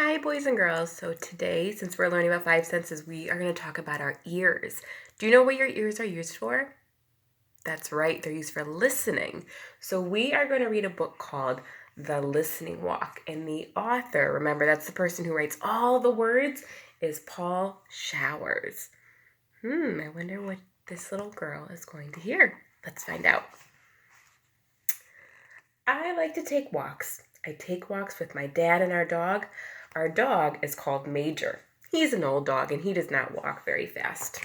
Hi, boys and girls. So today, since we're learning about five senses, we are going to talk about our ears. Do you know what your ears are used for? That's right, they're used for listening. So we are going to read a book called The Listening Walk. And the author, remember, that's the person who writes all the words, is Paul Showers. I wonder what this little girl is going to hear. Let's find out. I like to take walks. I take walks with my dad and our dog. Our dog is called Major. He's an old dog and he does not walk very fast.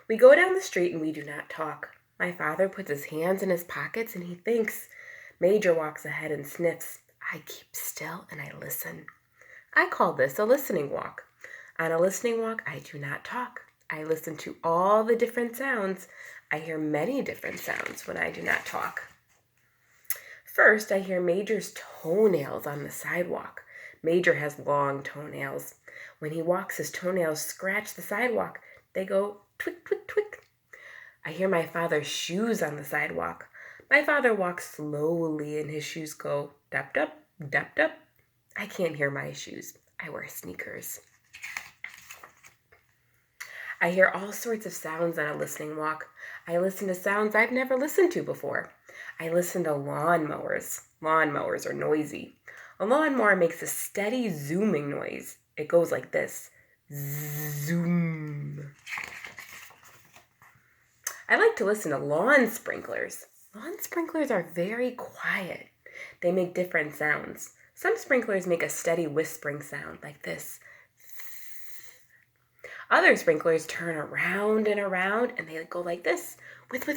We go down the street and we do not talk. My father puts his hands in his pockets and he thinks. Major walks ahead and sniffs. I keep still and I listen. I call this a listening walk. On a listening walk, I do not talk. I listen to all the different sounds. I hear many different sounds when I do not talk. First, I hear Major's toenails on the sidewalk. Major has long toenails. When he walks, his toenails scratch the sidewalk. They go twick, twick, twick. I hear my father's shoes on the sidewalk. My father walks slowly and his shoes go dap, dap, dap, dap. I can't hear my shoes. I wear sneakers. I hear all sorts of sounds on a listening walk. I listen to sounds I've never listened to before. I listen to lawnmowers. Lawnmowers are noisy. A lawnmower makes a steady zooming noise. It goes like this. Zoom. I like to listen to lawn sprinklers. Lawn sprinklers are very quiet. They make different sounds. Some sprinklers make a steady whispering sound like this. Other sprinklers turn around and around and they go like this. With.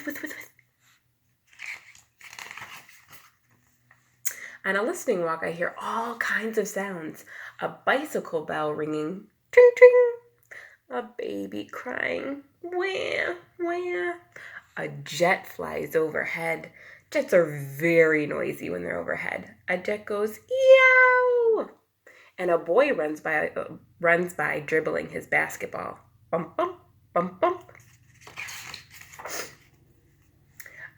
On a listening walk, I hear all kinds of sounds. A bicycle bell ringing. Tring, tring. A baby crying. Wah, wah. A jet flies overhead. Jets are very noisy when they're overhead. A jet goes, yow! And a boy runs by dribbling his basketball. Bump, bump, bump, bump.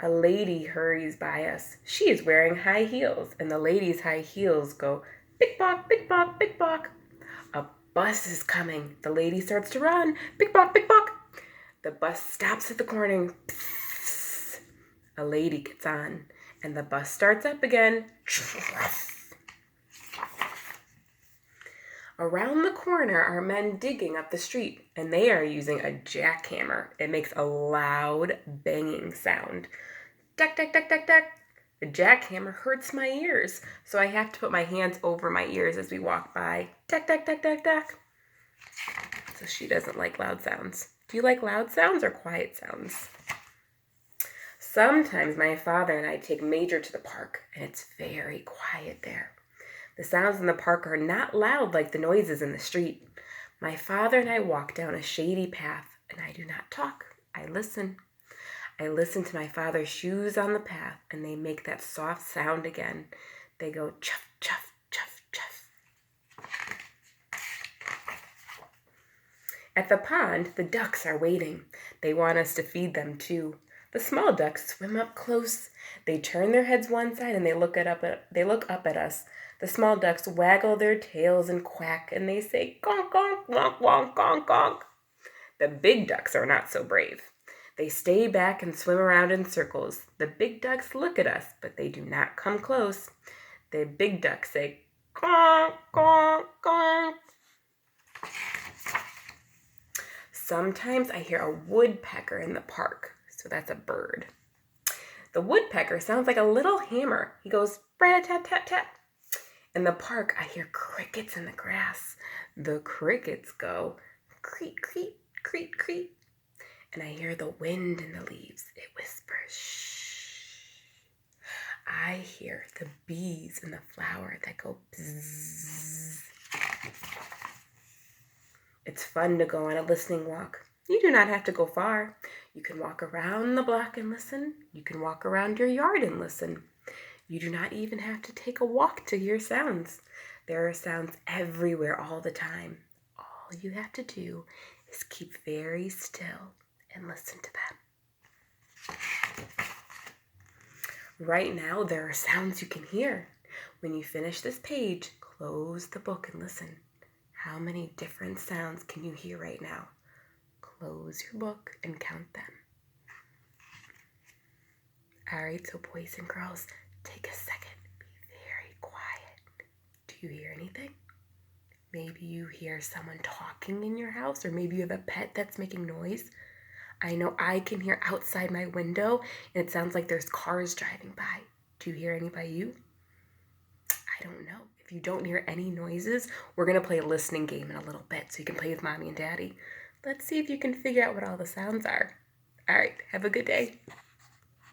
A lady hurries by us. She is wearing high heels, and the lady's high heels go pick-pock, pick-pock, pick-pock. A bus is coming. The lady starts to run. Pick-pock, pick-pock. The bus stops at the corner. Psst. A lady gets on, and the bus starts up again. Around the corner are men digging up the street, and they are using a jackhammer. It makes a loud banging sound. Duck, duck, duck, duck, duck. The jackhammer hurts my ears, so I have to put my hands over my ears as we walk by. Duck, duck, duck, duck, duck. So she doesn't like loud sounds. Do you like loud sounds or quiet sounds? Sometimes my father and I take Major to the park, and it's very quiet there. The sounds in the park are not loud like the noises in the street. My father and I walk down a shady path, and I do not talk. I listen. I listen to my father's shoes on the path, and they make that soft sound again. They go chuff, chuff, chuff, chuff. At the pond, the ducks are waiting. They want us to feed them too. The small ducks swim up close. They turn their heads one side and they look up at us. The small ducks waggle their tails and quack, and they say, "Conk, conk, wonk, wonk, conk, conk." The big ducks are not so brave. They stay back and swim around in circles. The big ducks look at us, but they do not come close. The big ducks say, "Conk, conk, conk." Sometimes I hear a woodpecker in the park, so that's a bird. The woodpecker sounds like a little hammer. He goes, rat-a-tat-tat-tat. In the park, I hear crickets in the grass. The crickets go, creep, creep, creep, creep. And I hear the wind in the leaves. It whispers, shh. I hear the bees in the flower that go bzzz. It's fun to go on a listening walk. You do not have to go far. You can walk around the block and listen. You can walk around your yard and listen. You do not even have to take a walk to hear sounds. There are sounds everywhere all the time. All you have to do is keep very still and listen to them. Right now, there are sounds you can hear. When you finish this page, close the book and listen. How many different sounds can you hear right now? Close your book and count them. All right, so boys and girls, take a second. Be very quiet. Do you hear anything? Maybe you hear someone talking in your house, or maybe you have a pet that's making noise. I know I can hear outside my window, and it sounds like there's cars driving by. Do you hear any by you? I don't know. If you don't hear any noises, we're going to play a listening game in a little bit so you can play with Mommy and Daddy. Let's see if you can figure out what all the sounds are. All right, have a good day.